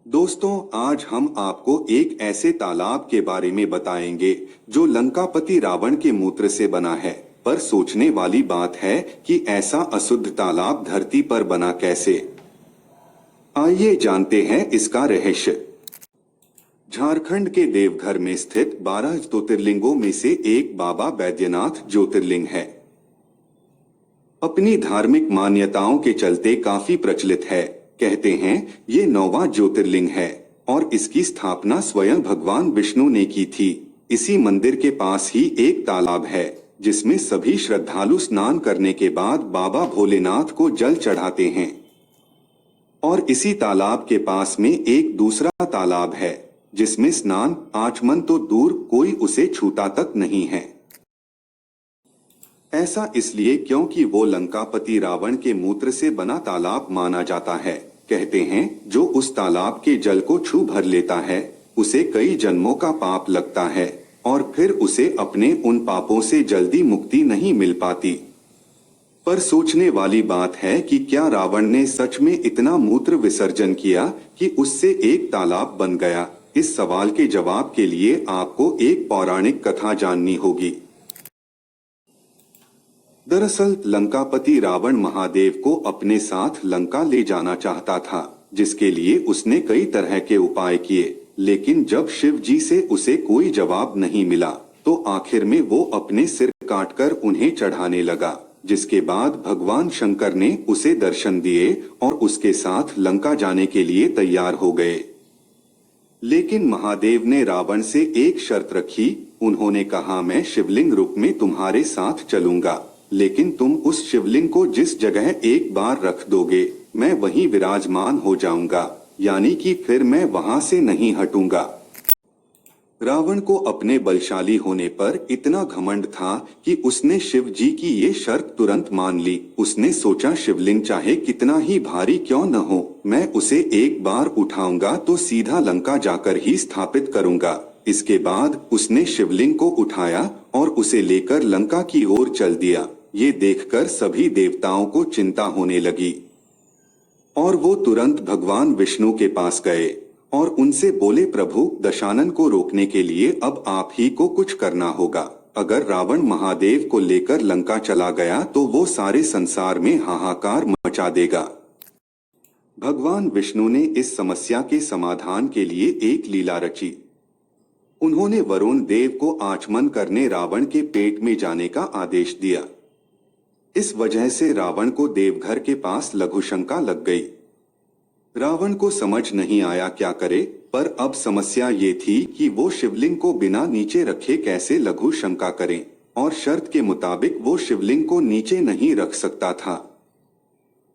दोस्तों, आज हम आपको एक ऐसे तालाब के बारे में बताएंगे जो लंकापति रावण के मूत्र से बना है। पर सोचने वाली बात है कि ऐसा अशुद्ध तालाब धरती पर बना कैसे। आइए जानते हैं इसका रहस्य। झारखंड के देवघर में स्थित 12 ज्योतिर्लिंगों में से एक बाबा बैद्यनाथ ज्योतिर्लिंग है। अपनी धार्मिक मान्यताओं के चलते काफी प्रचलित है। कहते हैं ये 9वां ज्योतिर्लिंग है और इसकी स्थापना स्वयं भगवान विष्णु ने की थी। इसी मंदिर के पास ही एक तालाब है जिसमें सभी श्रद्धालु स्नान करने के बाद बाबा भोलेनाथ को जल चढ़ाते हैं। और इसी तालाब के पास में एक दूसरा तालाब है जिसमें स्नान आचमन तो दूर कोई उसे छूता तक नहीं है। ऐसा इसलिए क्योंकि वो लंकापति रावण के मूत्र से बना तालाब माना जाता है। कहते हैं जो उस तालाब के जल को छू भर लेता है उसे कई जन्मों का पाप लगता है और फिर उसे अपने उन पापों से जल्दी मुक्ति नहीं मिल पाती। पर सोचने वाली बात है कि क्या रावण ने सच में इतना मूत्र विसर्जन किया कि उससे एक तालाब बन गया। इस सवाल के जवाब के लिए आपको एक पौराणिक कथा जाननी होगी। दरअसल लंकापति रावण महादेव को अपने साथ लंका ले जाना चाहता था, जिसके लिए उसने कई तरह के उपाय किए। लेकिन जब शिव जी से उसे कोई जवाब नहीं मिला तो आखिर में वो अपने सिर काटकर उन्हें चढ़ाने लगा। जिसके बाद भगवान शंकर ने उसे दर्शन दिए और उसके साथ लंका जाने के लिए तैयार हो गए। लेकिन महादेव ने रावण से एक शर्त रखी। उन्होंने कहा, मैं शिवलिंग रूप में तुम्हारे साथ चलूंगा, लेकिन तुम उस शिवलिंग को जिस जगह एक बार रख दोगे मैं वहीं विराजमान हो जाऊंगा, यानी कि फिर मैं वहां से नहीं हटूंगा। रावण को अपने बलशाली होने पर इतना घमंड था कि उसने शिव जी की ये शर्त तुरंत मान ली। उसने सोचा शिवलिंग चाहे कितना ही भारी क्यों न हो, मैं उसे एक बार उठाऊंगा तो सीधा लंका जाकर ही स्थापित करूंगा। इसके बाद उसने शिवलिंग को उठाया और उसे लेकर लंका की ओर चल दिया। ये देखकर सभी देवताओं को चिंता होने लगी और वो तुरंत भगवान विष्णु के पास गए और उनसे बोले, प्रभु, दशानन को रोकने के लिए अब आप ही को कुछ करना होगा। अगर रावण महादेव को लेकर लंका चला गया तो वो सारे संसार में हाहाकार मचा देगा। भगवान विष्णु ने इस समस्या के समाधान के लिए एक लीला रची। उन्होंने वरुण देव को आचमन करने रावण के पेट में जाने का आदेश दिया। इस वजह से रावण को देवघर के पास लघुशंका लग गई। रावण को समझ नहीं आया क्या करे, पर अब समस्या ये थी कि वो शिवलिंग को बिना नीचे रखे कैसे लघु शंका करें, और शर्त के मुताबिक वो शिवलिंग को नीचे नहीं रख सकता था।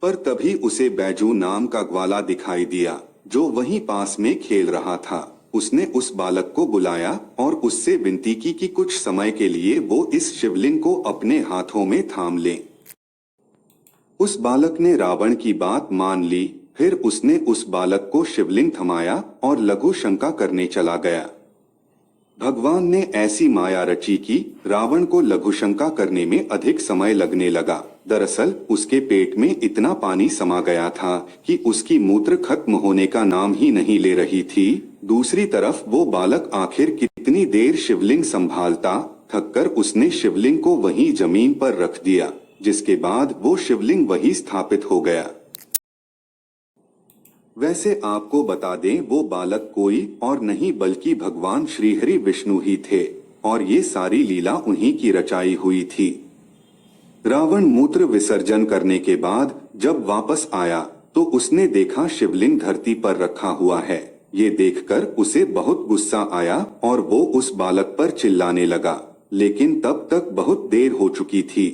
पर तभी उसे बैजू नाम का ग्वाला दिखाई दिया जो वहीं पास में खेल रहा था। उसने उस बालक को बुलाया और उससे विनती की कि कुछ समय के लिए वो इस शिवलिंग को अपने हाथों में थाम ले। उस बालक ने रावण की बात मान ली। फिर उसने उस बालक को शिवलिंग थमाया और लघु शंका करने चला गया। भगवान ने ऐसी माया रची कि रावण को लघु शंका करने में अधिक समय लगने लगा। दरअसल उसके पेट में इतना पानी समा गया था कि उसकी मूत्र खत्म होने का नाम ही नहीं ले रही थी। दूसरी तरफ वो बालक आखिर कितनी देर शिवलिंग संभालता। थककर उसने शिवलिंग को वहीं जमीन पर रख दिया, जिसके बाद वो शिवलिंग वहीं स्थापित हो गया। वैसे आपको बता दें, वो बालक कोई और नहीं बल्कि भगवान श्रीहरि विष्णु ही थे और ये सारी लीला उन्हीं की रचाई हुई थी। रावण मूत्र विसर्जन करने के बाद जब वापस आया तो उसने देखा शिवलिंग धरती पर रखा हुआ है। ये देखकर उसे बहुत गुस्सा आया और वो उस बालक पर चिल्लाने लगा, लेकिन तब तक बहुत देर हो चुकी थी।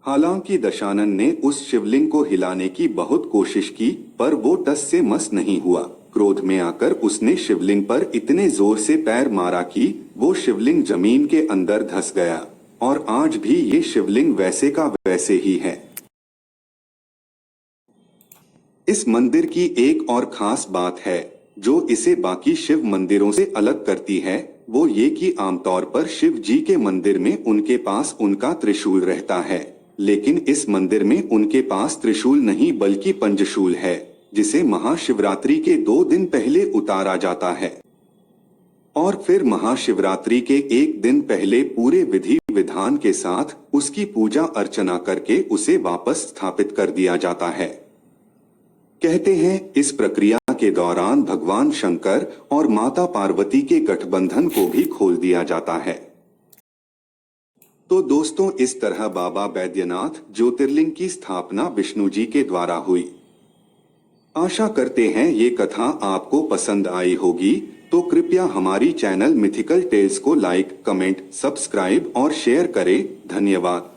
हालांकि दशानन ने उस शिवलिंग को हिलाने की बहुत कोशिश की, पर वो टस से मस नहीं हुआ। क्रोध में आकर उसने शिवलिंग पर इतने जोर से पैर मारा कि वो शिवलिंग जमीन के अंदर धंस गया और आज भी ये शिवलिंग वैसे का वैसे ही है। इस मंदिर की एक और खास बात है जो इसे बाकी शिव मंदिरों से अलग करती है, वो ये कि आमतौर पर शिव जी के मंदिर में उनके पास उनका त्रिशूल रहता है, लेकिन इस मंदिर में उनके पास त्रिशूल नहीं बल्कि पंचशूल है, जिसे महाशिवरात्रि के 2 दिन पहले उतारा जाता है और फिर महाशिवरात्रि के 1 दिन पहले पूरे विधि विधान के साथ उसकी पूजा अर्चना करके उसे वापस स्थापित कर दिया जाता है। कहते हैं इस प्रक्रिया के दौरान भगवान शंकर और माता पार्वती के गठबंधन को भी खोल दिया जाता है। तो दोस्तों, इस तरह बाबा बैद्यनाथ ज्योतिर्लिंग की स्थापना विष्णु जी के द्वारा हुई। आशा करते हैं ये कथा आपको पसंद आई होगी। तो कृपया हमारी चैनल मिथिकल टेल्स को लाइक, कमेंट, सब्सक्राइब और शेयर करें। धन्यवाद।